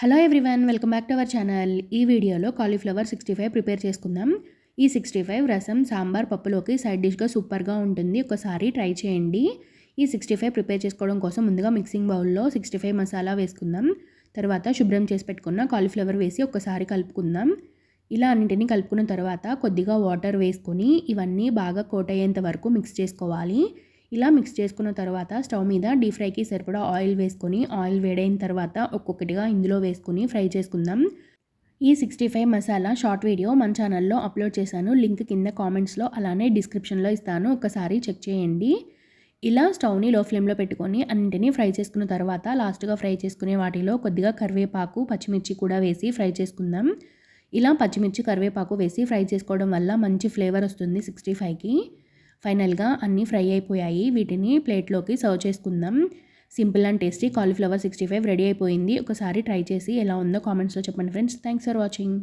Hello everyone, welcome back to our channel. ఈ వీడియోలో cauliflower 65 prepare చేసుకుందాం. ఈ 65 రసం, సాంబార్, పప్పులోకి సైడ్ డిష్గా సూపర్గా ఉంటుంది. ఒకసారి ట్రై చేయండి. ఈ 65 ప్రిపేర్ చేసుకోవడం కోసం ముందుగా మిక్సింగ్ బౌల్లో 65 మసాలా వేసుకుందాం. తర్వాత శుభ్రం చేసి పెట్టుకున్న కాలీఫ్లవర్ వేసి ఒకసారి కలుపుకుందాం. ఇలా అన్నింటినీ కలుపుకున్న తర్వాత కొద్దిగా వాటర్ వేసుకొని ఇవన్నీ బాగా కోట్ అయ్యేంత వరకు మిక్స్ చేసుకోవాలి. ఇలా మిక్స్ చేసుకున్న తర్వాత స్టవ్ మీద డీప్ ఫ్రైకి సరిపడా ఆయిల్ వేసుకొని ఆయిల్ వేడైన తర్వాత ఒక్కొక్కటిగా ఇందులో వేసుకొని ఫ్రై చేసుకుందాం. ఈ 65 మసాలా షార్ట్ వీడియో మన ఛానల్లో అప్లోడ్ చేశాను. లింక్ కింద కామెంట్స్లో అలానే డిస్క్రిప్షన్లో ఇస్తాను, ఒకసారి చెక్ చేయండి. ఇలా స్టవ్ని లో ఫ్లేమ్లో పెట్టుకొని అన్నింటినీ ఫ్రై చేసుకున్న తర్వాత లాస్ట్గా ఫ్రై చేసుకునే వాటిలో కొద్దిగా కరివేపాకు, పచ్చిమిర్చి కూడా వేసి ఫ్రై చేసుకుందాం. ఇలా పచ్చిమిర్చి, కరివేపాకు వేసి ఫ్రై చేసుకోవడం వల్ల మంచి ఫ్లేవర్ వస్తుంది 65కి. ఫైనల్గా అన్నీ ఫ్రై అయిపోయాయి. వీటిని ప్లేట్లోకి సర్వ్ చేసుకుందాం. Simple and tasty cauliflower 65 ready అయిపోయింది. ఒకసారి ట్రై చేసి ఎలా ఉందో కామెంట్స్లో చెప్పండి ఫ్రెండ్స్. Thanks for watching.